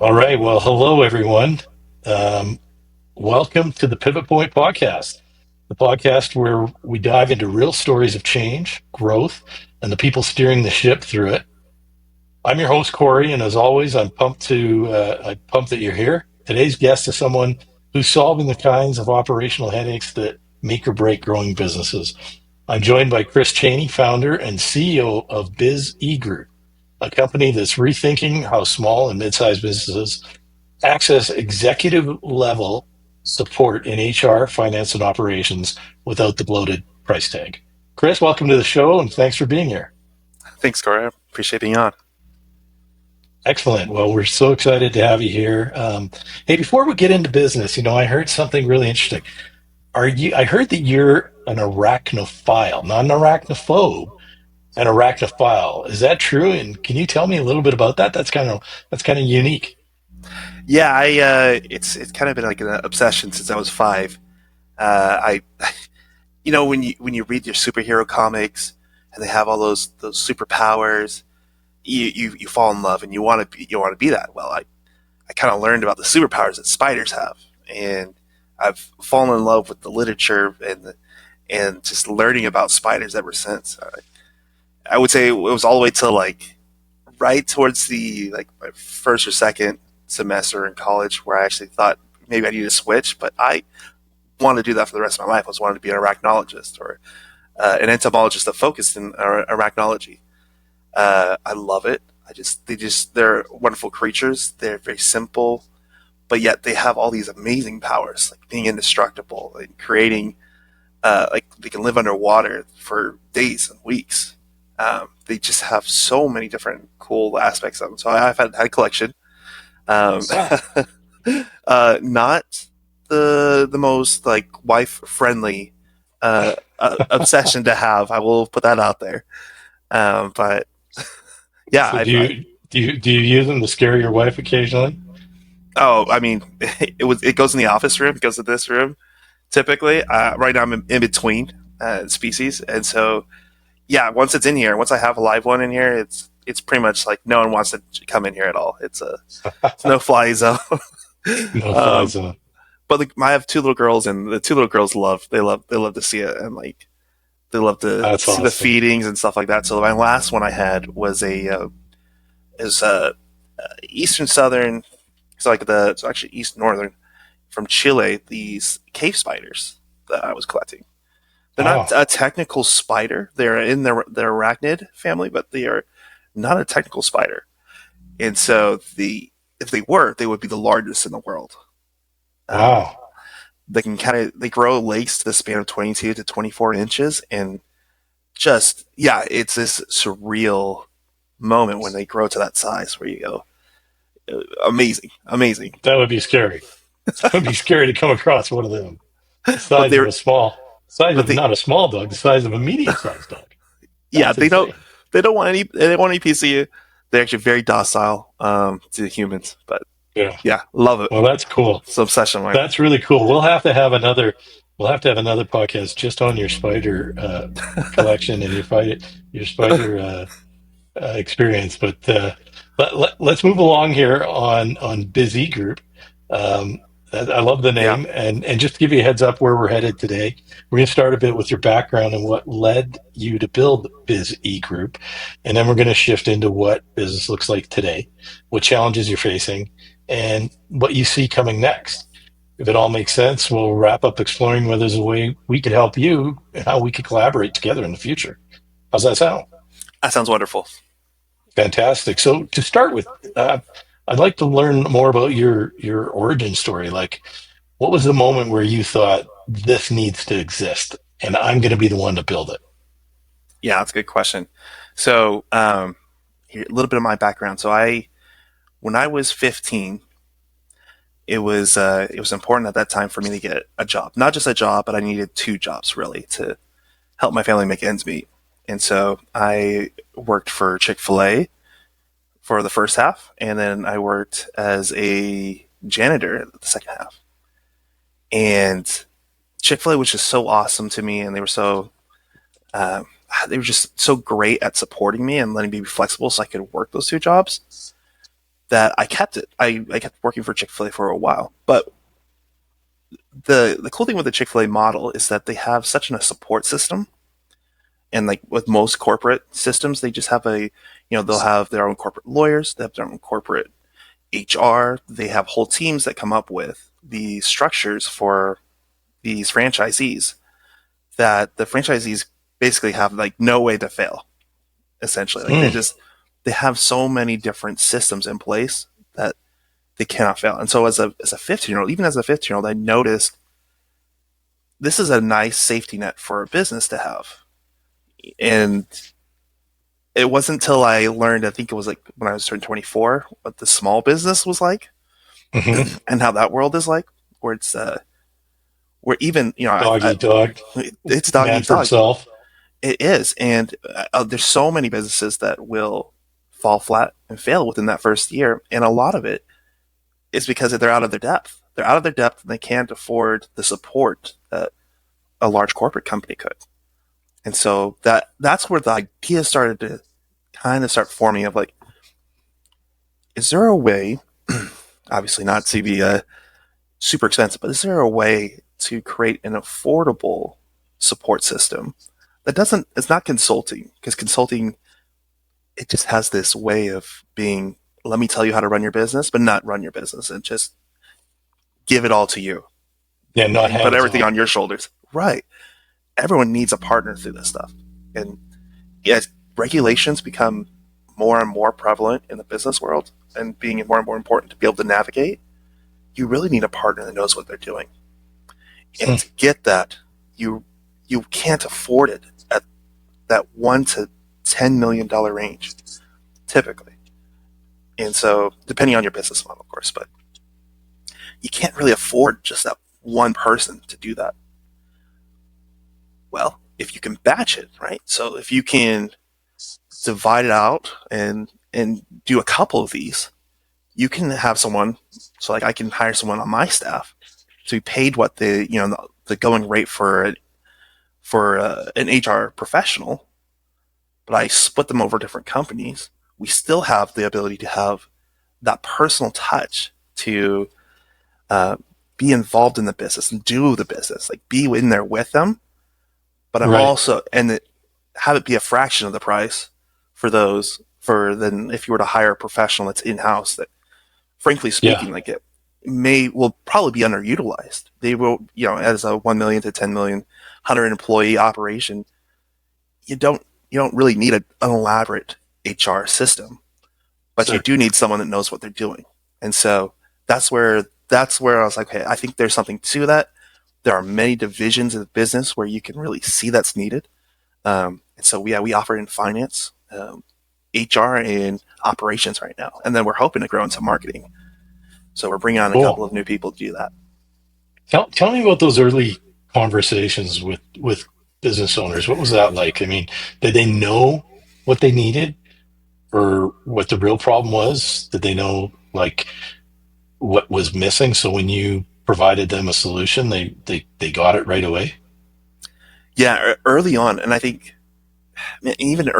All right. Well, hello, everyone. Um, Welcome to the Pivot Point Podcast, the podcast where we dive into real stories of change, growth, and the people steering the ship through it. I'm your host, Corey, and as always, I'm pumped that you're here. Today's guest is someone who's solving the kinds of operational headaches that make or break growing businesses. I'm joined by Chris Chaney, founder and CEO of Biz E Group, a company that's rethinking how small and mid-sized businesses access executive level support in HR, finance, and operations without the bloated price tag. Chris, welcome to the show and thanks for being here. Thanks, Corey. I appreciate being on. Excellent. Well, we're so excited to have you here. Hey, before we get into business, I heard something really interesting. I heard that you're an arachnophile, not an arachnophobe, an arachnophile. Is that true? And can you tell me a little bit about that? That's kind of unique. Yeah, it's kind of been like an obsession since I was five. I when you read your superhero comics and they have all those superpowers, you fall in love and you want to be that. Well, I kind of learned about the superpowers that spiders have, and I've fallen in love with the literature and just learning about spiders ever since. I would say it was all the way to like right towards the like my first or second semester in college where I actually thought maybe I need to switch, but I wanted to do that for the rest of my life. I was wanted to be an arachnologist or an entomologist that focused in arachnology. I love it. They're wonderful creatures. They're very simple, but yet they have all these amazing powers, like being indestructible and creating, like they can live underwater for days and weeks. They just have so many different cool aspects of them. So I've had a collection. Um, Wow. Not the most like wife friendly obsession to have. I will put that out there. But yeah, So do you use them to scare your wife occasionally? I mean, it goes in the office room. It goes to this room. Typically, right now I'm in between species, and so yeah, once it's in here, once I have a live one in here, it's pretty much like no one wants to come in here at all. It's no fly zone. No fly um, zone. but I have two little girls, and the two little girls love to see it, and like they love to That's see the awesome. feedings and stuff like that. So my last one I had was a is eastern southern, it's actually east northern from Chile. These cave spiders that I was collecting. They're not Wow. a technical spider. They're in their arachnid family, but they are not a technical spider. And so if they were, they would be the largest in the world. Um, Wow. they grow legs to the span of 22 to 24 inches, and just yeah, it's this surreal moment when they grow to that size where you go, amazing, amazing. That would be scary. That would be scary to come across one of them. The But size of they're a size but of they not a small dog, the size of a medium sized dog. yeah, That's insane. they don't want any piece of you. They're actually very docile to humans, but Yeah. yeah, love it. Well, that's cool. It's an obsession of mine. That's really cool. We'll have to have another podcast just on your spider collection and your spider experience. But let's move along here on Busy Group. Um, I love the Yeah, name, and just to give you a heads up where we're headed today, we're going to start a bit with your background and what led you to build Biz E Group, and then we're going to shift into what business looks like today, what challenges you're facing, and what you see coming next. If it all makes sense, we'll wrap up exploring whether there's a way we could help you and how we could collaborate together in the future. How's that sound? that sounds wonderful. Fantastic. So to start with, I'd like to learn more about your origin story. Like, what was the moment where you thought this needs to exist, and I'm going to be the one to build it? Yeah, that's a good question. So, here, a little bit of my background. When I was 15, it was important at that time for me to get a job, not just a job, but I needed two jobs really to help my family make ends meet. And so I worked for Chick-fil-A for the first half, and then I worked as a janitor the second half. And Chick-fil-A was just so awesome to me, and um, they were just so great at supporting me and letting me be flexible so I could work those two jobs. that I kept it. I kept working for Chick-fil-A for a while. But the cool thing with the Chick-fil-A model is that they have such a support system. And like with most corporate systems, they just have they'll have their own corporate lawyers, they have their own corporate HR, they have whole teams that come up with the structures for these franchisees that the franchisees basically have like no way to fail, essentially. Like Hmm. they have so many different systems in place that they cannot fail. And so as a 15-year-old, even as a 15-year-old, I noticed this is a nice safety net for a business to have. And it wasn't until I learned, I think it was like when I was turning 24, what the small business was like Hmm. and how that world is like, where it's, where even, Dog eat dog, it's dog man eat for dog. himself. It is. And there's so many businesses that will fall flat and fail within that first year. And a lot of it is because they're out of their depth. They're out of their depth and they can't afford the support that a large corporate company could. And so that's where the idea started to kind of start forming of like, is there a way, obviously not to be super expensive, but is there a way to create an affordable support system that doesn't, it's not consulting, because consulting, it just has this way of being, let me tell you how to run your business, but not run your business and just give it all to you Yeah, not and put hands everything on. on your shoulders. Right. Everyone needs a partner through this stuff. And as regulations become more and more prevalent in the business world and being more and more important to be able to navigate, you really need a partner that knows what they're doing. And Hmm. to get that, you you can't afford it at that $1 to $10 million range, typically. And so, depending on your business model, of course, but you can't really afford just that one person to do that. Well, if you can batch it, right? So if you can divide it out and do a couple of these, you can have someone. So like I can hire someone on my staff to be paid what the going rate for an HR professional, but I split them over different companies. We still have the ability to have that personal touch to uh, be involved in the business and do the business, like be in there with them. But I'm Right. also have it be a fraction of the price for those for than if you were to hire a professional that's in house that frankly Yeah. speaking, like it will probably be underutilized. They will, as a 1 million to 10 million 100 employee operation, you don't really need an elaborate HR system, but you Sure. do need someone that knows what they're doing. And so that's where I was like, okay, I think there's something to that. There are many divisions of the business where you can really see that's needed. And so yeah, we offer in finance, HR, and operations right now, and then we're hoping to grow into marketing. So we're bringing on a couple Cool. of new people to do that. Tell me about those early conversations with business owners. What was that like? I mean, did they know what they needed or what the real problem was? Did they know like what was missing? So when you provided them a solution, they got it right away. Yeah, early on, and I think even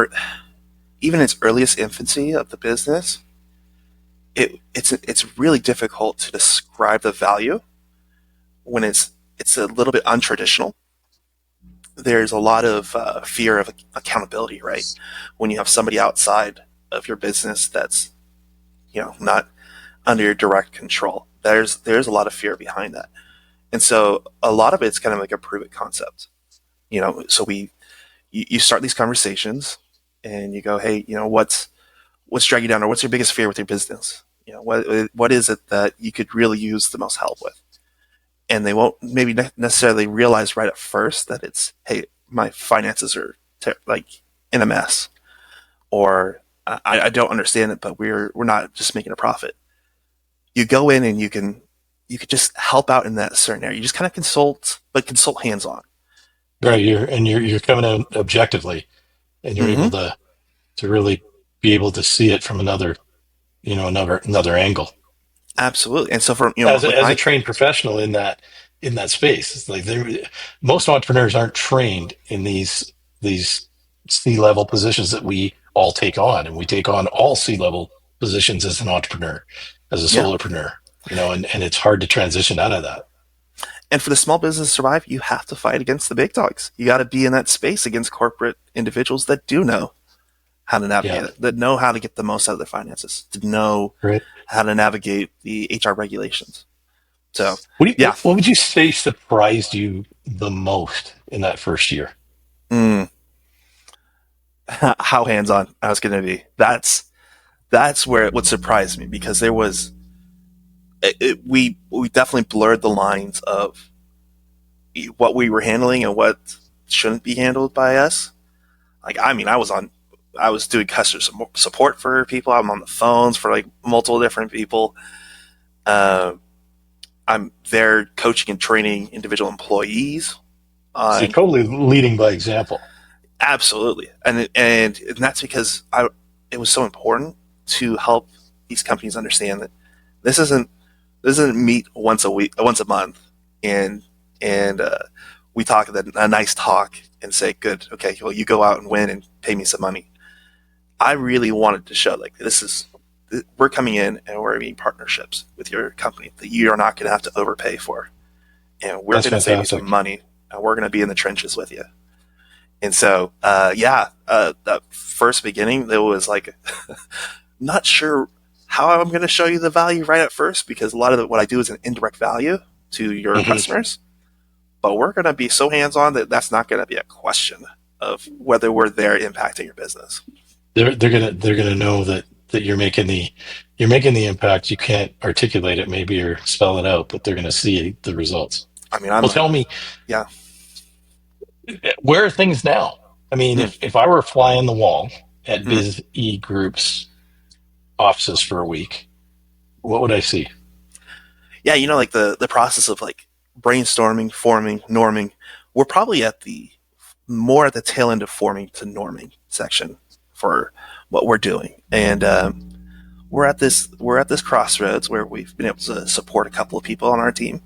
even its earliest infancy of the business, it's really difficult to describe the value when it's a little bit untraditional. There's a lot of fear of accountability, right? When you have somebody outside of your business that's not under your direct control, there's a lot of fear behind that, and so a lot of it's kind of like a prove it concept. So you start these conversations and you go, hey, what's dragging you down, or what's your biggest fear with your business? What is it that you could really use the most help with? And they won't maybe necessarily realize right at first that it's, hey, my finances are like in a mess, or I don't understand it, but we're not just making a profit. You go in and you could just help out in that certain area. You just kind of consult, but consult hands on. Right. You're coming out objectively and you're able Mm-hmm. to really be able to see it from another angle. Absolutely. And so for with As a my trained professional in that space, it's like most entrepreneurs aren't trained in these C-level positions that we all take on, and we take on all C-level positions as an entrepreneur, as a Yeah. solopreneur, and it's hard to transition out of that. And for the small business to survive, you have to fight against the big dogs. You got to be in that space against corporate individuals that do know how to navigate Yeah. it, that know how to get the most out of their finances, to know Right. how to navigate the HR regulations. So, What yeah. would you say surprised you the most in that first year? Mm, how hands on I was going to be. That's where it would surprise me because there was we definitely blurred the lines of what we were handling and what shouldn't be handled by us. Like, I mean, I was doing customer support for people. I'm on the phones for like multiple different people. Uh, I'm there coaching and training individual employees So you're on totally leading by example. absolutely, and that's because it was so important to help these companies understand that this isn't this isn't meet once a week, once a month, and and we talk a nice talk and say, good, okay, well, you go out and win and pay me some money. I really wanted to show like this is we're coming in and we're making partnerships with your company that you are not going to have to overpay for, and we're That's going to save you some fantastic. money, and we're going to be in the trenches with you. And so, that first beginning, there was like not sure how I'm going to show you the value right at first because a lot of what I do is an indirect value to your Hmm. customers. But we're going to be so hands on that that's not going to be a question of whether we're there impacting your business. They're gonna know that you're making the impact. You can't articulate it maybe or spell it out, but they're gonna see the results. I mean, Well, tell me, yeah. where are things now? I mean, Mm. if I were a fly on the wall at Mm. Biz E Group's offices for a week, what would I see? Yeah, like the process of like brainstorming, forming, norming. We're probably at the more at the tail end of forming to norming section for what we're doing, and we're at this crossroads where we've been able to support a couple of people on our team,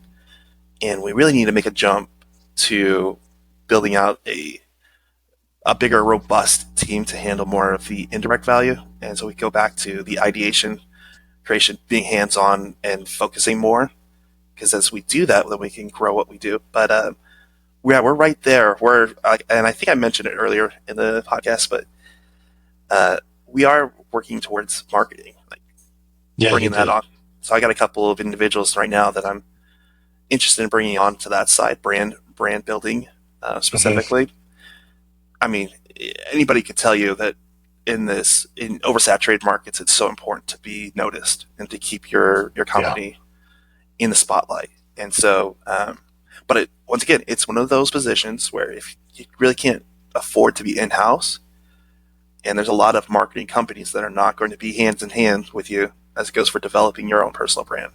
and we really need to make a jump to building out a bigger, robust team to handle more of the indirect value. And so we go back to the ideation, creation, being hands on and focusing more. Because as we do that, then we can grow what we do. But we're right there. And I think I mentioned it earlier in the podcast, but we are working towards marketing, like Yeah, you bringing that did. on. So I got a couple of individuals right now that I'm interested in bringing on to that side, brand building Hmm. specifically. I mean, anybody could tell you that in oversaturated markets, it's so important to be noticed and to keep your Yeah. company in the spotlight. And so, once again, it's one of those positions where if you really can't afford to be in house, and there's a lot of marketing companies that are not going to be hands in hand with you as it goes for developing your own personal brand.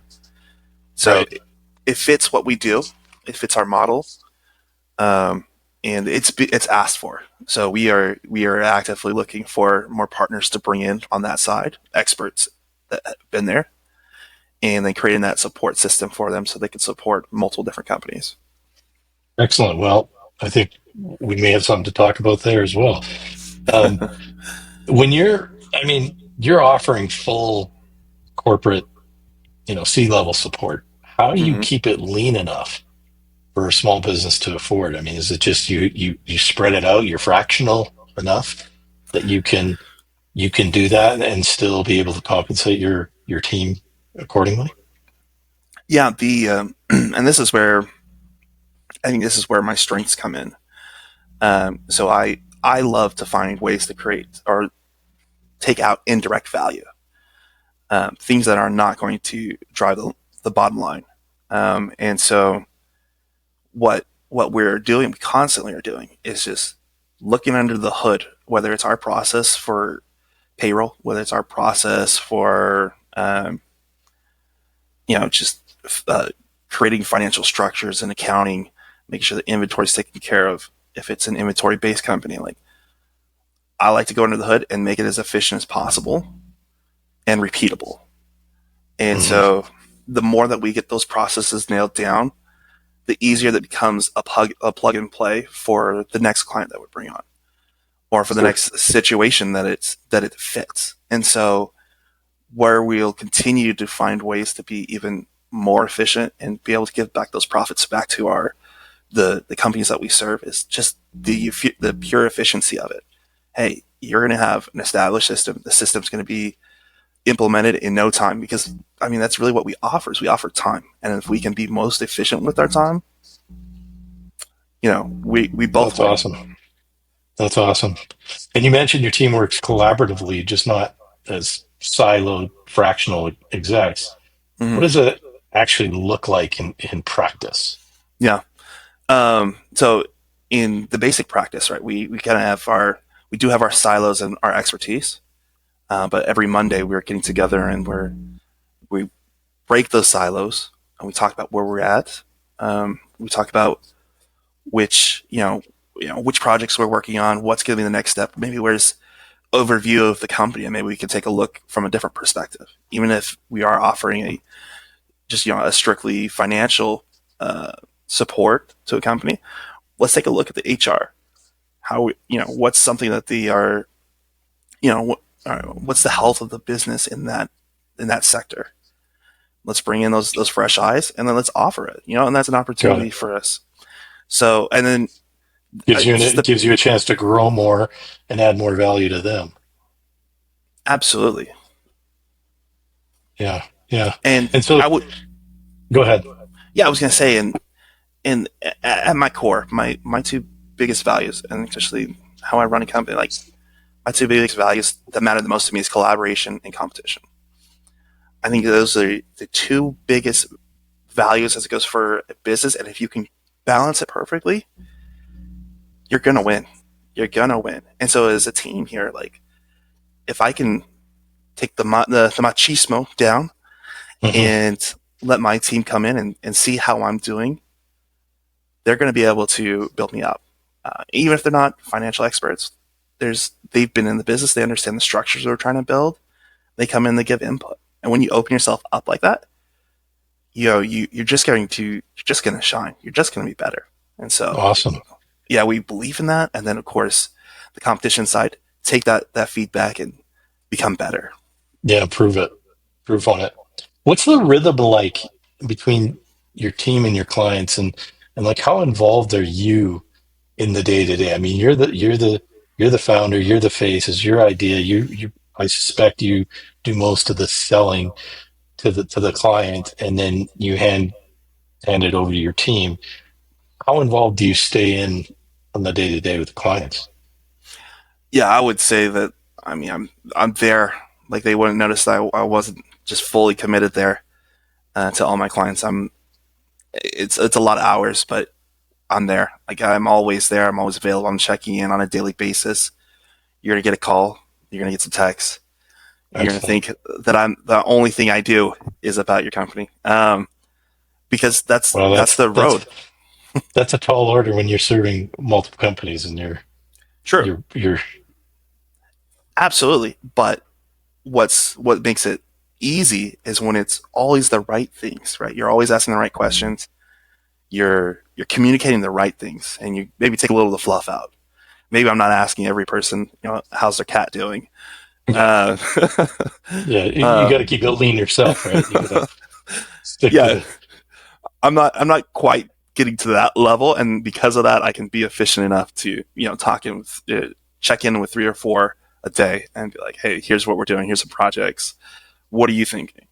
So Right. it fits what we do, it fits our model, um, and it's asked for. So we are actively looking for more partners to bring in on that side, experts that have been there, and then creating that support system for them so they can support multiple different companies. Excellent. Well, I think we may have something to talk about there as well. Um, when I mean, you're offering full corporate, C-level support. How do you Mm-hmm. keep it lean enough for a small business to afford? I mean, is it just you spread it out, you're fractional enough that you can do that and still be able to compensate your team accordingly? Yeah, the and this is where I think this is where my strengths come in. So I love to find ways to create or take out indirect value, things that are not going to drive the bottom line. And so what we're doing, we constantly are doing, is just looking under the hood, whether it's our process for payroll, whether it's our process for just uh, creating financial structures and accounting, making sure the inventory is taken care of. If it's an inventory based company, like I like to go under the hood and make it as efficient as possible and repeatable. And Hmm. so the more that we get those processes nailed down, the easier that becomes a plug and play for the next client that we bring on, or for the Sure. next situation that it fits. And so where we'll continue to find ways to be even more efficient and be able to give back those profits back to the companies that we serve is just the pure efficiency of it. Hey, you're going to have an established system. The system's going to be implemented in no time because I mean that's really what we offer is we offer time, and if we can be most efficient with our time, we both That's win. awesome. That's awesome. And you mentioned your team works collaboratively, just not as siloed fractional execs. What Mm-hmm. does it actually look like in practice? Yeah. So in the basic practice, right, we kind of have we do have our silos and our expertise, but every Monday we're getting together and we break those silos and we talk about where we're at. We talk about which which projects we're working on, what's going to be the next step. Maybe where's overview of the company, and maybe we can take a look from a different perspective. Even if we are offering a strictly financial support to a company, let's take a look at the HR. What's something that they are, what's the health of the business in that sector. Let's bring in those fresh eyes, and then let's offer it. And that's an Got opportunity it. for us. So, and then just It gives you a chance to grow more and add more value to them. absolutely. Yeah, yeah. And And so, I would, go ahead. yeah, I was going to say, and at my core, my two biggest values, and especially how I run a company, like my two biggest values that matter the most to me is collaboration and competition. I think those are the two biggest values as it goes for a business, and if you can balance it perfectly, you're gonna win. You're gonna win. And so as a team here, like if I can take the machismo down Hmm. and let my team come in and see how I'm doing, they're going to be able to build me up. Even if they're not financial experts, they've been in the business, they understand the structures we're trying to build. They come in, they give input, and when you open yourself up like that, you're just going to shine. You're just going to be better. And so, Awesome. yeah, we believe in that, and then of course, the competition side, take that feedback and become better. Yeah, prove it. Prove on it. What's the rhythm like between your team and your clients, and like how involved are you in the day to day? I mean, you're the founder, you're the face, it's your idea. You I suspect you do most of the selling to the client, and then you hand it over to your team. How involved do you stay in on the day to day with the clients? Yeah, I would say that. I mean, I'm there. Like they wouldn't notice that I wasn't just fully committed there to all my clients. It's a lot of hours, but I'm there. Like I'm always there. I'm always available. I'm checking in on a daily basis. You're gonna get a call. You're gonna get some texts. You're gonna Excellent. think that I'm the only thing I do is about your company, because Well, that's the road. that's a tall order when you're serving multiple companies and True, you're absolutely. But what makes it easy is when it's always the right things, right? You're always asking the right questions. You're communicating the right things, and you maybe take a little of the fluff out. Maybe I'm not asking every person, how's their cat doing. Uh, yeah, you uh, got to keep it lean yourself, right? You got to stick to yeah, the I'm not quite getting to that level, and because of that, I can be efficient enough to check in with 3 or 4 a day and be like, hey, here's what we're doing. Here's some projects. What are you thinking?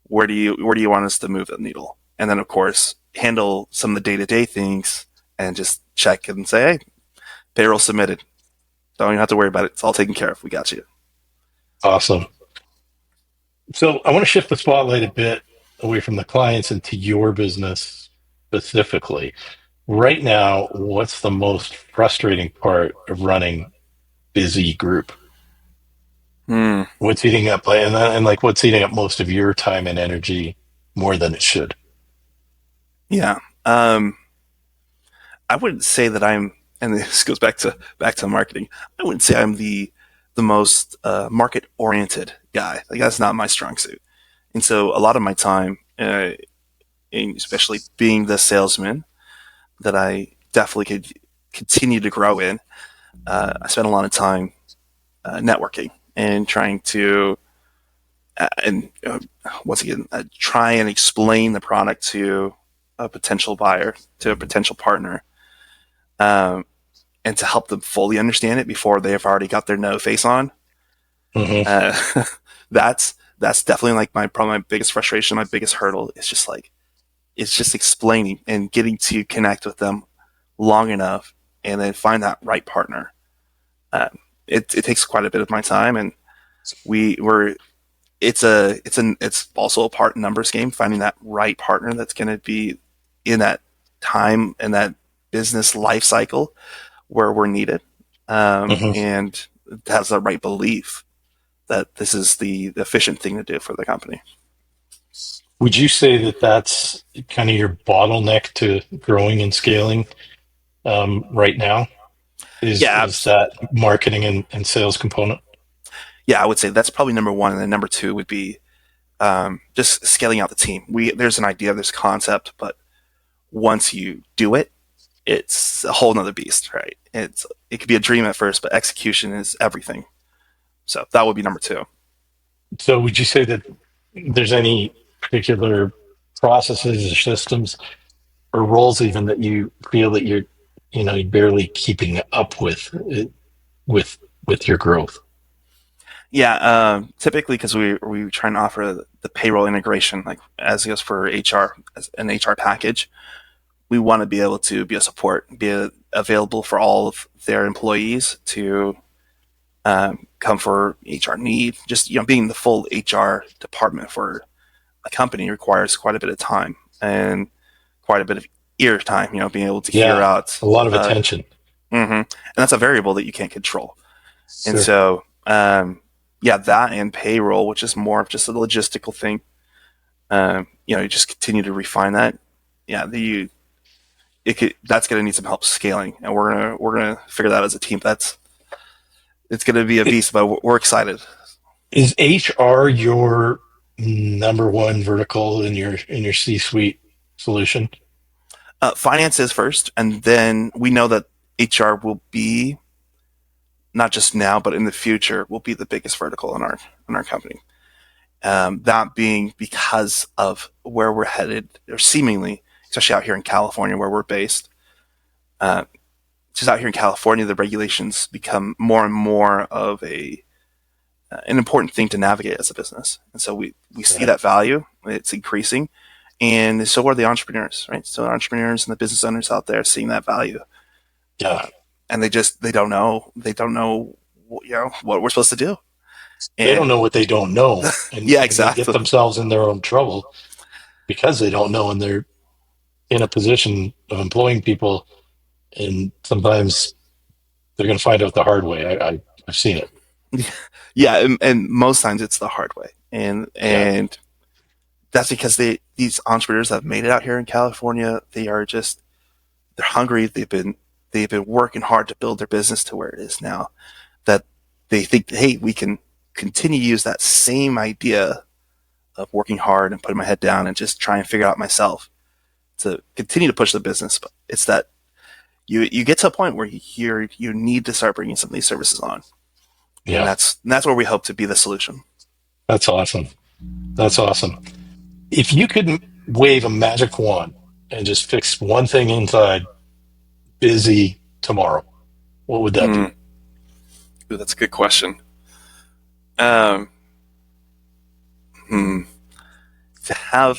Where do you want us to move the needle? And then of course handle some of the day to day things and just check and say, hey, payroll submitted. Don't even have to worry about it. It's all taken care of. We got you. awesome. So I want to shift the spotlight a bit away from the clients into your business specifically. Right now, what's the most frustrating part of running busy group? Hmm. What's eating up, and like what's eating up most of your time and energy more than it should? Yeah. I wouldn't say that I'm, and this goes back to marketing. I wouldn't say I'm the most market oriented guy. Like that's not my strong suit. And so a lot of my time, especially being the salesman that I definitely could continue to grow in, I spent a lot of time networking and trying to and once again, try and explain the product to a potential buyer, to a potential partner, um, and to help them fully understand it before they have already got their no face on. Hmm. Uh, that's definitely like probably my biggest frustration, my biggest hurdle. It's just explaining and getting to connect with them long enough, and then find that right partner. Um, it takes quite a bit of my time, and we're it's also a part numbers game, finding that right partner that's going to be in that time and that business life cycle where we're needed, Hmm. and has the right belief that this is the efficient thing to do for the company. Would you say that that's kind of your bottleneck to growing and scaling right now? Yeah, Is that marketing and sales component? yeah, I would say that's probably number one, and then number two would be just scaling out the team. There's an idea, there's a concept, but once you do it, it's a whole nother beast, right? It could be a dream at first, but execution is everything. So that would be number two. So would you say that there's any particular processes or systems or roles even that you feel that you're barely keeping up with with your growth? Yeah, typically because we try and offer the payroll integration, like as it goes for HR, as an HR package. We want to be able to be a support, available for all of their employees to come for HR need. Just being the full HR department for a company requires quite a bit of time and quite a bit of ear time. Being able to hear Yeah, out, a lot of attention. and that's a variable that you can't control. And Sure. so, yeah, that and payroll, which is more of just a logistical thing. You just continue to refine that. Yeah, that's going to need some help scaling, and we're gonna figure that out as a team. It's going to be a It- beast, but we're excited. Is HR your number one vertical in your C-suite solution? Finance is first, and then we know that HR will be, not just now, but in the future, will be the biggest vertical in our company. That being because of where we're headed, or seemingly, especially out here in California, where we're based. Uh, just out here in California, the regulations become more and more of an important thing to navigate as a business, and so we see Right. that value. It's increasing, and so are the entrepreneurs, right? So entrepreneurs and the business owners out there seeing that value, Yeah. and they don't know what we're supposed to do. They don't And know what they don't know, and yeah, and they get exactly. themselves in their own trouble because they don't know, and they're in a position of employing people, and sometimes they're going to find out the hard way. I've seen it. Yeah, and most times it's the hard way, and Yeah. and that's because these entrepreneurs that have made it out here in California, they're hungry. They've been working hard to build their business to where it is now. That they think, hey, we can continue to use that same idea of working hard and putting my head down and just try and figure it out myself to continue to push the business. But it's that you get to a point where you need to start bringing some of these services on, and Yeah. that's where we hope to be the solution. That's awesome. That's awesome. If you could wave a magic wand and just fix one thing inside busy tomorrow, what would that Hmm. be? Ooh, that's a good question. Um, hmm. To have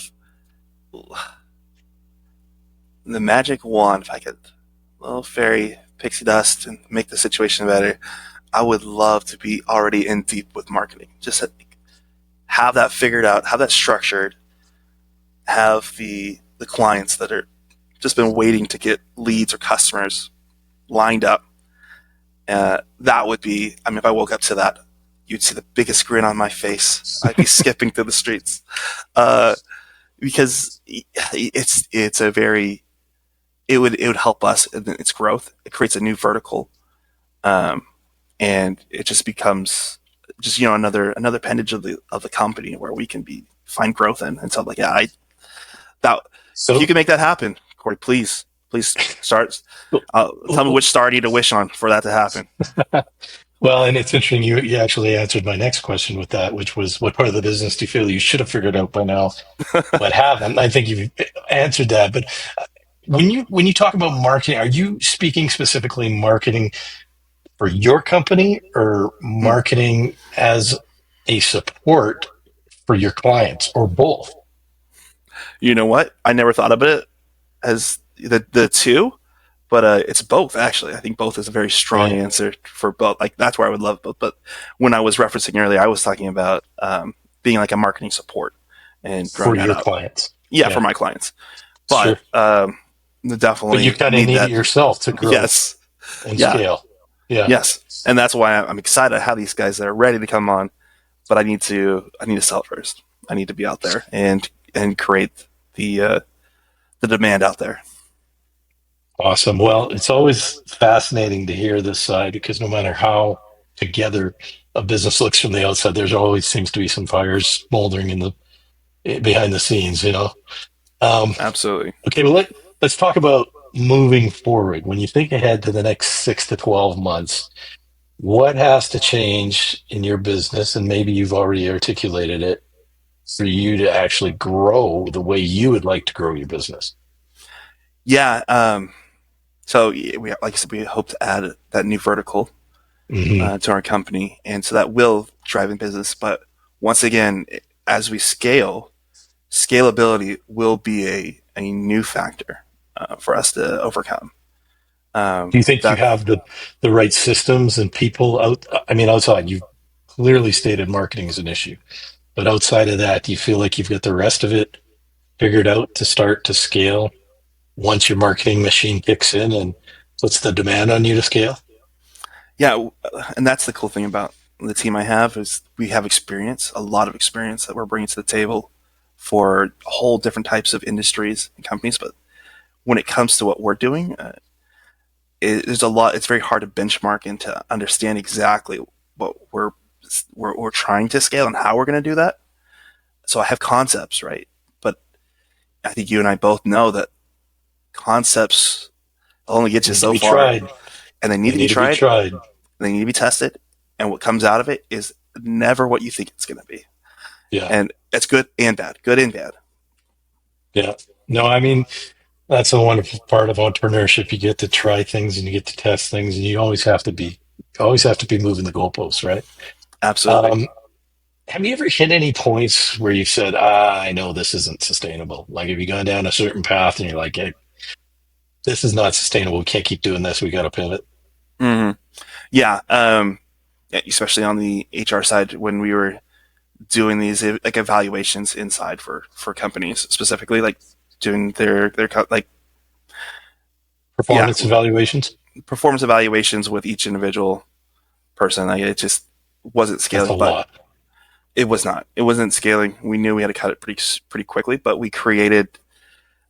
the magic wand, if I could, little fairy pixie dust and make the situation better, I would love to be already in deep with marketing. Just have that figured out, have that structured, have the clients that are just been waiting to get leads or customers lined up. That would be, I mean, if I woke up to that, you'd see the biggest grin on my face. I'd be skipping through the streets. Uh, because it's a very, it would help us in its growth. It creates a new vertical, um, and it just becomes just another appendage of the company where we can be find growth in. And so, like, yeah, I that if you So, can make that happen, Corey, please start. Tell me well, which star I need to wish on for that to happen. Well, and it's interesting. You actually answered my next question with that, which was what part of the business do you feel you should have figured out by now, but haven't? I think you've answered that. But when you talk about marketing, are you speaking specifically marketing for your company or Hmm. marketing as a support for your clients or both? You know what? I never thought of it as the two, but it's both actually. I think both is a very strong Right. answer for both. Like that's where I would love both. But when I was referencing earlier, I was talking about being like a marketing support and For growing that your up. clients. Yeah, for Yeah, my clients, sure. but But you definitely kind of need need it that. yourself to grow Yes, and yeah, scale. Yeah, yes, and that's why I'm excited. I have these guys that are ready to come on, but I need to sell first. I need to be out there and create the demand out there. awesome. Well, it's always fascinating to hear this side because no matter how together a business looks from the outside, there's always seems to be some fires smoldering in the behind the scenes, you know. Um, Absolutely. okay, well let's talk about moving forward. When you think ahead to the next 6 to 12 months, what has to change in your business? And maybe you've already articulated it for you to actually grow the way you would like to grow your business. Yeah. So we, like I said, we hope to add that new vertical Hmm. to our company, and so that will drive in business. But once again, as we scale, scalability will be a new factor for us to overcome. Do you think you That have the right systems and people out? I mean, outside, you've clearly stated marketing is an issue, but outside of that, do you feel like you've got the rest of it figured out to start to scale once your marketing machine kicks in and puts the demand on you to scale? yeah, and that's the cool thing about the team I have is we have experience, a lot of experience that we're bringing to the table for whole different types of industries and companies. But when it comes to what we're doing, there's a lot. It's very hard to benchmark and to understand exactly what we're trying to scale and how we're going to do that. So I have concepts, right? But I think you and I both know that concepts only get you Need to so be far, tried. and they need They to be need to be tried, tried. they need to be tested, and what comes out of it is never what you think it's going to be, Yeah. and it's good and bad, good and bad. Yeah. No, I mean, that's a wonderful part of entrepreneurship. You get to try things and you get to test things, and you always have to be moving the goalposts, right? Absolutely. Um, have you ever hit any points where you said, ah, I know this isn't sustainable? Like, have you gone down a certain path and you're like, hey, this is not sustainable. We can't keep doing this. We got to pivot. Mm-hmm. Yeah, yeah, especially on the HR side when we were doing these like evaluations inside for companies specifically, like doing their like yeah Performance evaluations. performance evaluations with each individual person. Like it just wasn't That's a scaling, but lot. it was not. It wasn't scaling. We knew we had to cut it pretty quickly, but we created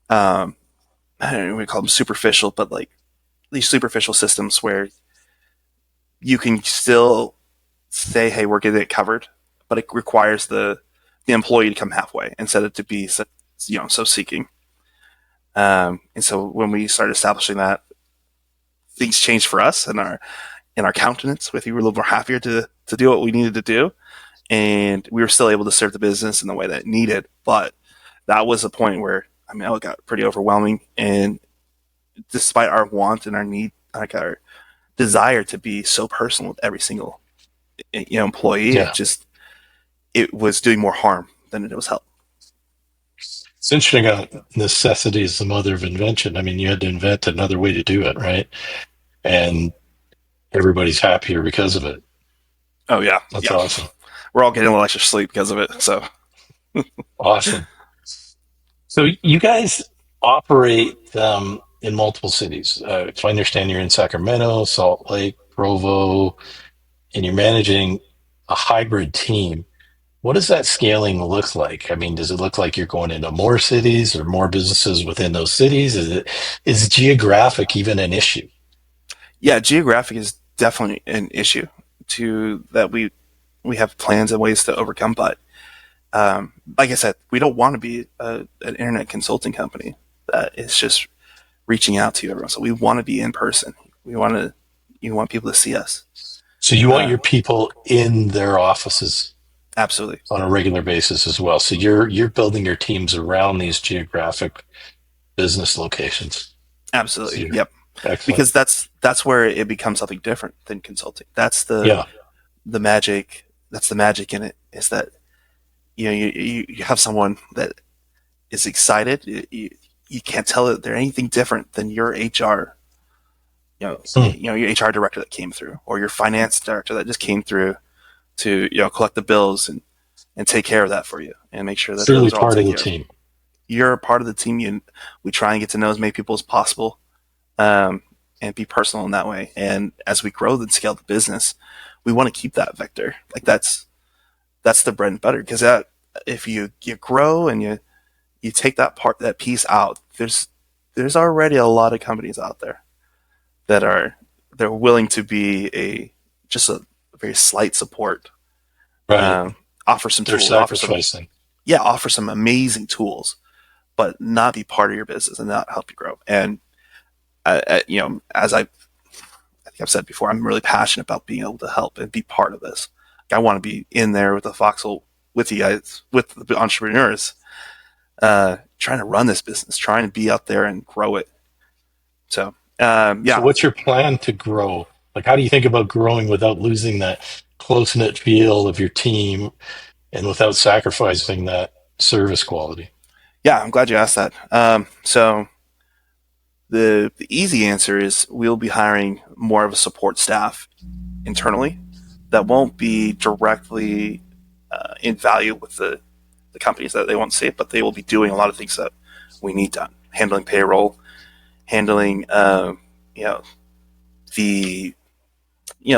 um, I don't know, we call them superficial, but like these superficial systems where you can still say, "Hey, we're getting it covered," but it requires the employee to come halfway instead of to be so seeking. And so when we started establishing that, things changed for us and our countenance. With we were a little more happier to do what we needed to do, and we were still able to serve the business in the way that it needed. But that was a point where I mean, it got pretty overwhelming, and despite our want and our need, like our desire to be so personal with every single employee, Yeah. it was doing more harm than it was help. It's interesting how necessity is the mother of invention. I mean, you had to invent another way to do it, right? And everybody's happier because of it. Oh yeah, That's yeah. awesome. We're all getting a little extra sleep because of it. So Awesome. So you guys operate in multiple cities. If I understand, you're in Sacramento, Salt Lake, Provo, and you're managing a hybrid team. What does that scaling look like? I mean, does it look like you're going into more cities or more businesses within those cities? Is geographic even an issue? yeah, geographic is definitely an issue to that we have plans and ways to overcome. But like I said, we don't want to be an internet consulting company that is just reaching out to everyone. So we want to be in person. We want to you want people to see us. So you want Uh, your people in their offices Absolutely, on a regular basis as well. So you're building your teams around these geographic business locations. So absolutely, you're yep. excellent. Because that's where it becomes something different than consulting. That's Yeah, the magic. That's the magic in it. Is that you have someone that is excited. You can't tell that they're anything different than your HR. hmm. Your HR director that came through, or your finance director that just came through to collect the bills and take care of that for you and make sure that Truly those are all part of taken the care of. team. You're a part of the team. We try and get to know as many people as possible, um, and be personal in that way. And as we grow and scale the business, we want to keep that vector. Like that's the bread and butter. Because that if you grow and you take that piece out, there's already a lot of companies out there that are they're willing to be a very slight support, Right. um, offer some They're tools, offer some sacrificing. yeah, offer some amazing tools, but not be part of your business and not help you grow. And as I think I've said before, I'm really passionate about being able to help and be part of this. Like, I want to be in there with the foxhole with you guys, with the entrepreneurs, trying to run this business, trying to be out there and grow it. So So yeah, what's your plan to grow? Like, how do you think about growing without losing that close knit feel of your team and without sacrificing that service quality? yeah, I'm glad you asked that. So the easy answer is we'll be hiring more of a support staff internally that won't be directly in value with the companies that they won't see it, but they will be doing a lot of things that we need done, handling payroll, handling you know the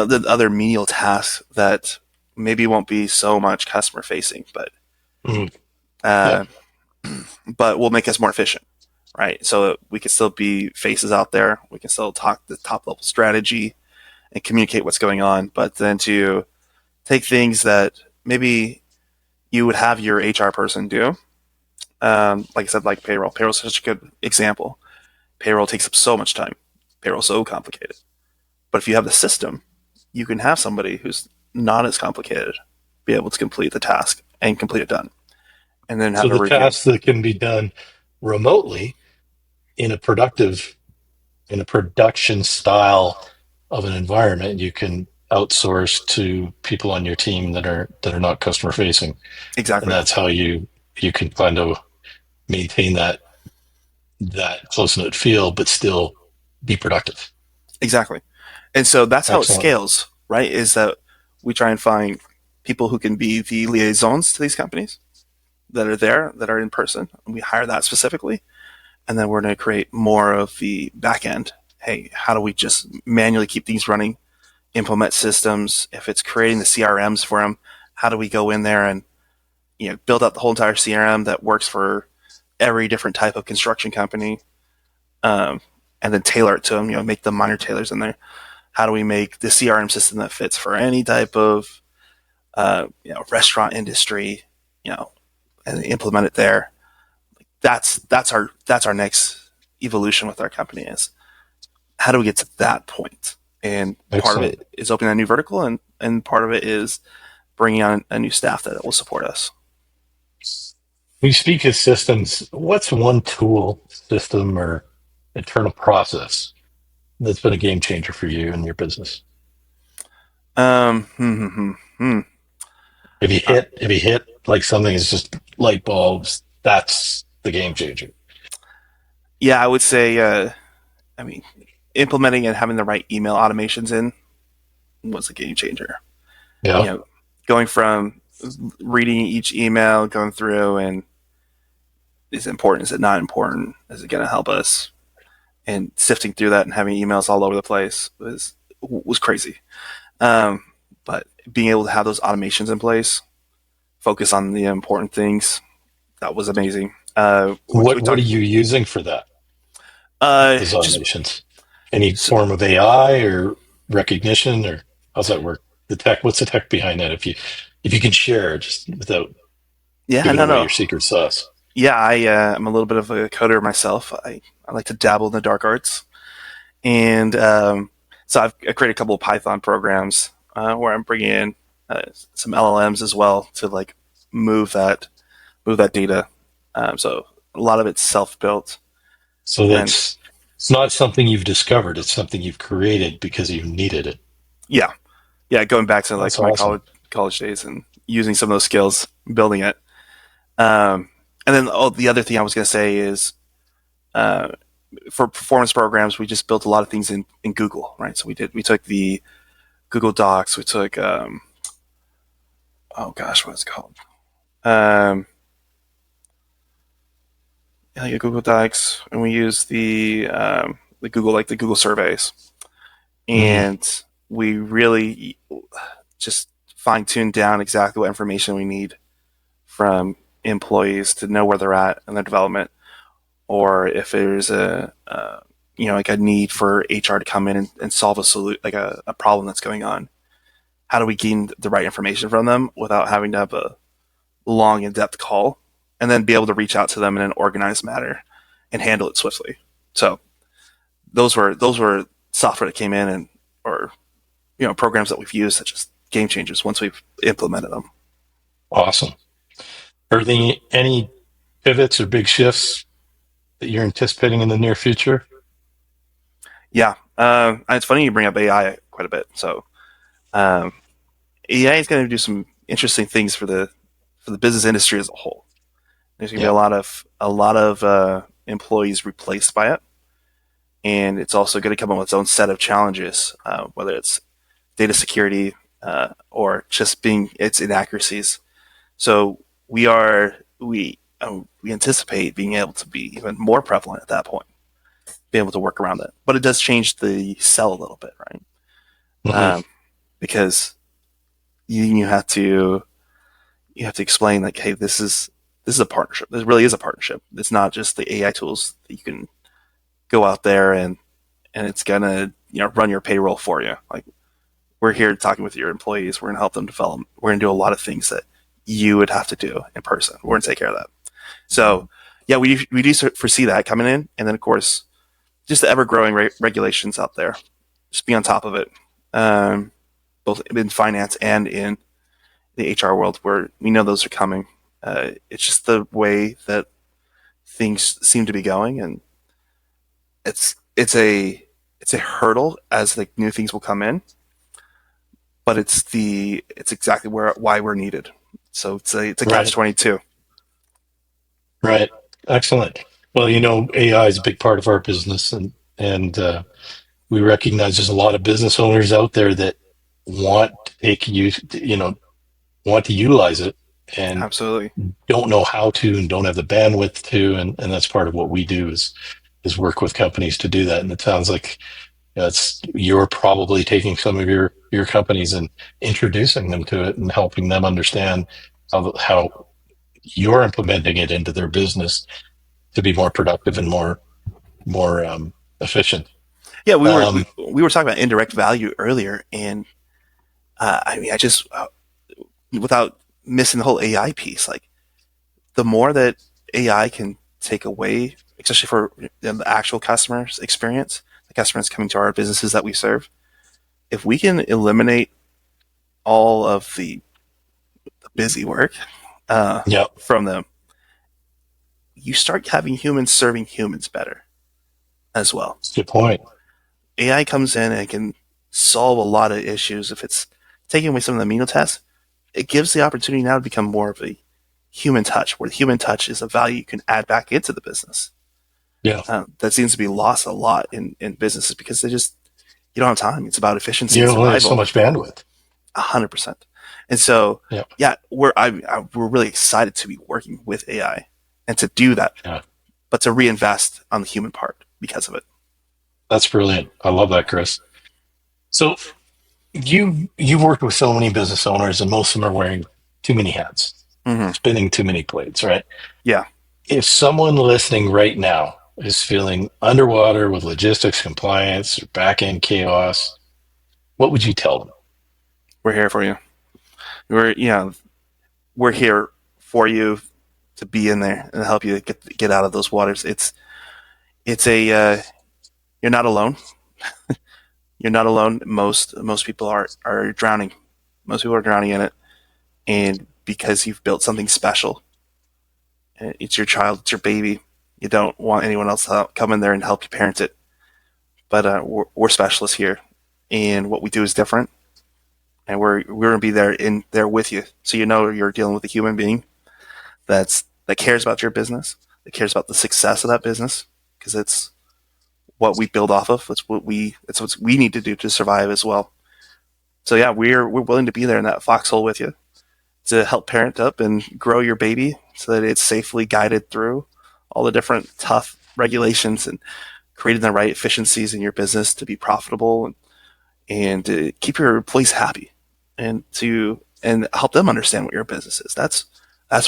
the other menial tasks that maybe won't be so much customer facing, Mhm. Yeah. uh, but will make us more efficient, right? So we can still be faces out there. We can still talk the top level strategy and communicate what's going on, but then to take things that maybe you would have your HR person do, like I said, like payroll. Payroll is such a good example. Payroll takes up so much time. Payroll is so complicated. But if you have the system, you can have somebody who's not as complicated be able to complete the task and complete it done, and then So have a the review. tasks that can be done remotely in a productive, in a production style of an environment, you can outsource to people on your team that are not customer facing, and Exactly, that's how you can kind of maintain that close knit feel, but still be productive. exactly. And so that's how it Excellent. scales, right? Is that we try and find people who can be the liaisons to these companies that are there, that are in person. And we hire that specifically. And then we're going to create more of the back end. Hey, how do we just manually keep these running, implement systems? If it's creating the CRMs for them, how do we go in there and build out the whole entire CRM that works for every different type of construction company, um, and then tailor it to them. Make the minor tailors in there. How do we make the CRM system that fits for any type of restaurant industry? And implement it there. That's our next evolution with our company is how do we get to that point? And part of Excellent. it is opening a new vertical, and part of it is bringing on a new staff that will support us. When you speak of systems, what's one tool, system, or internal process that's been a game changer for you and your business? Um, hmm, hmm, hmm. Uh, If you hit like something is just light bulbs, that's the game changer. yeah, I would say. I mean, implementing and having the right email automations in was a game changer. You Yeah. know, going from reading each email, going through, and is it important? Is it not important? Is it going to help us? And sifting through that and having emails all over the place was crazy. Um, but being able to have those automations in place, focus on the important things, that was amazing. We What are talked. you using for that? Those Just automations? Any so, form of AI or recognition, or how's that work? The tech, what's the tech behind that? If you can share, just without yeah, giving no, away no, your secret sauce. yeah. I'm a little bit of a coder myself. I like to dabble in the dark arts, and so I created a couple of Python programs where I'm bringing in some LLMs as well to like move that move that data. So a lot of it's self built, So and that's it's not something you've discovered, it's something you've created because you needed it. yeah, yeah, going back to That's like my awesome. college days and using some of those skills, building it. Um, and then the other thing I was going to say is uh, for performance programs, we just built a lot of things in Google, right? So we took the Google Docs, we took oh gosh, what is it called? Um, yeah, Google Docs, and we use the Google like the Google surveys, Hmm. and we really just fine tune down exactly what information we need from employees to know where they're at in their development, or if there's like a need for HR to come in and solve like a problem that's going on. How do we gain the right information from them without having to have a long in-depth call, and then be able to reach out to them in an organized manner and handle it swiftly? So those were software that came in, and or programs that we've used such as game changers once we've implemented them. Awesome. Are there any pivots or big shifts that you're anticipating in the near future? Yeah, it's funny you bring up AI quite a bit. So um, AI is going to do some interesting things for the business industry as a whole. There's going to be Yeah. a lot of employees replaced by it, and it's also going to come up with its own set of challenges, whether it's data security or just being its inaccuracies. So we anticipate being able to be even more prevalent at that point, be able to work around it. But it does change the sell a little bit, right? Hmm. Um, because you have to explain like, hey, this is a partnership. This really is a partnership. It's not just the AI tools that you can go out there and it's gonna run your payroll for you. Like, we're here talking with your employees. We're gonna help them develop. We're gonna do a lot of things that you would have to do in person. We're gonna take care of that. So yeah, we do foresee that coming in, and then of course just the ever growing regulations out there. Just be on top of it, um, both in finance and in the HR world, where we know those are coming. It's just the way that things seem to be going, and it's a hurdle as like new things will come in, but it's exactly why we're needed. So it's a catch Right. 22. Right. Excellent. Well, AI is a big part of our business, and we recognize there's a lot of business owners out there that want to take use, want to utilize it and Absolutely. don't know how to and don't have the bandwidth to, and that's part of what we do is work with companies to do that. And it sounds like you're probably taking some of your companies and introducing them to it and helping them understand how you're implementing it into their business to be more productive and more efficient. Yeah, Um, we were talking about indirect value earlier, and I mean, I just without missing the whole AI piece, like the more that AI can take away, especially for the actual customer's experience, the customers coming to our businesses that we serve, if we can eliminate all of the busy work yeah, from them, you start having humans serving humans better as well. that's a good point. AI comes in and can solve a lot of issues. If it's taking away some of the menial tasks, it gives the opportunity now to become more of a human touch, where the human touch is a value you can add back into the business. Yeah, That seems to be lost a lot in businesses because you don't have time. It's about efficiency you and only have so survival, much bandwidth. 100%. And so, Yeah, yeah, we're really excited to be working with AI and to do that, yeah, but to reinvest on the human part because of it. that's brilliant. I love that, Chris. So you've worked with so many business owners, and most of them are wearing too many hats, Mm-hmm. spinning too many plates, right? Yeah, If someone listening right now is feeling underwater with logistics, compliance, or back end chaos, what would you tell them? we're here for you. We're here for you to be in there and help you get out of those waters. It's a you're not alone. You're not alone. Most people are drowning. Most people are drowning in it, and because you've built something special, it's your child, it's your baby. You don't want anyone else to come in there and help you parent it. But we're specialists here, and what we do is different, and we're gonna be there with you, so you know you're dealing with a human being that cares about your business, that cares about the success of that business, because it's what we build off of. It's what we need to do to survive as well. So yeah, we're willing to be there in that foxhole with you to help parent up and grow your baby so that it's safely guided through all the different tough regulations and creating the right efficiencies in your business to be profitable and to keep your employees happy and help them understand what your business is. That's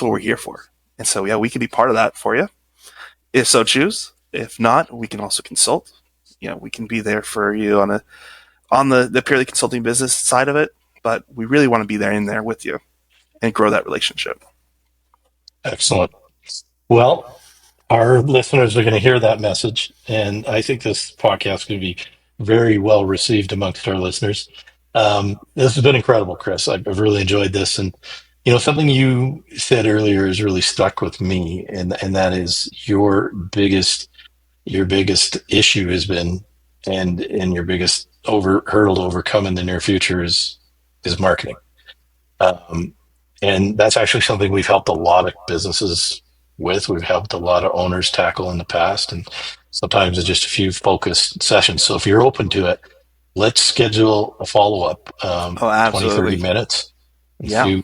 what we're here for. And so yeah, we can be part of that for you if so choose. If not, we can also consult. We can be there for you on the purely consulting business side of it, but we really want to be there in there with you and grow that relationship. Excellent. Well, our listeners are going to hear that message, and I think this podcast is going to be very well received amongst our listeners. This has been incredible, Chris. I've really enjoyed this, and something you said earlier has really stuck with me, and that is your biggest issue has been, and your biggest hurdle to overcome in the near future is marketing. Um, and that's actually something we've helped a lot of businesses with. We've helped a lot of owners tackle in the past, and sometimes it's just a few focused sessions. So if you're open to it, let's schedule a follow up, Oh, 20, 30 absolutely. minutes and Yeah.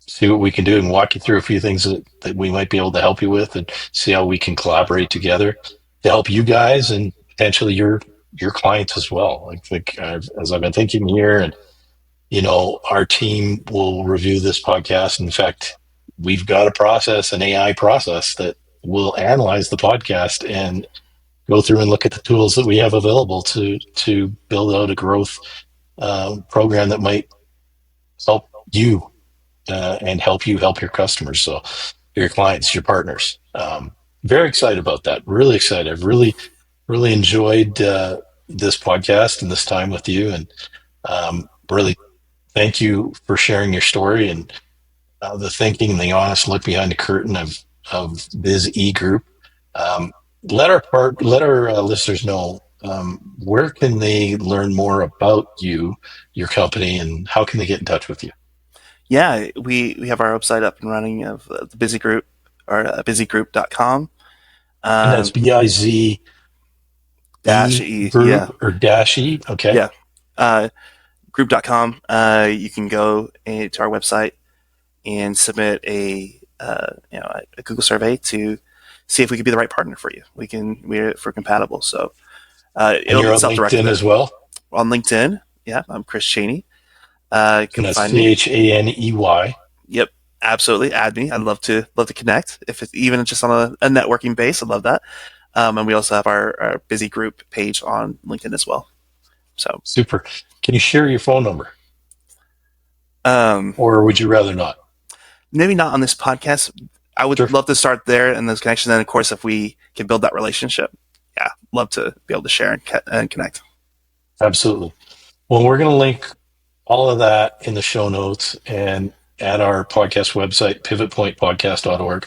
see what we can do and walk you through a few things that we might be able to help you with and see how we can collaborate together to help you guys and potentially your clients as well. I think as I've been thinking here, and our team will review this podcast. In fact, we've got an AI process that will analyze the podcast and go through and look at the tools that we have available to build out a growth program that might help you and help you help your customers. So your clients, your partners. Very excited about that. Really excited. I've really enjoyed this podcast and this time with you, and really thank you for sharing your story and the thinking and the honest look behind the curtain of Biz E Group. Um, let our listeners know, where can they learn more about you, your company, and how can they get in touch with you? Yeah, we have our website up and running of the Busy Group or busygroup.com. And that's Um, BIZE dash E, yeah. Group or dash E. Okay. Yeah. Uh, group.com. You can go to our website and submit a Google survey to see if we could be the right partner for you. If we're compatible. So And it'll you're be on self-directed LinkedIn there. as well. On LinkedIn, yeah, I'm Chris Chaney. You And can that's find me. CHANEY. Yep, absolutely. Add me. I'd love to connect. If it's even just on a networking base, I'd love that. And we also have our Busy Group page on LinkedIn as well. So Super. Can you share your phone number, um, or would you rather not? maybe not on this podcast. I would Sure. love to start there and those connections. And of course, if we can build that relationship, yeah, love to be able to share and connect. Absolutely. Well, we're going to link all of that in the show notes and at our podcast website, pivotpointpodcast.org.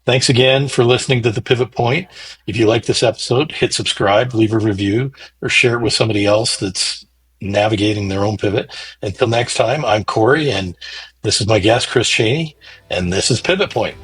Thanks again for listening to The Pivot Point. If you like this episode, hit subscribe, leave a review, or share it with somebody else that's navigating their own pivot. Until next time, I'm Corey, and this is my guest, Chris Chaney, and this is Pivot Point.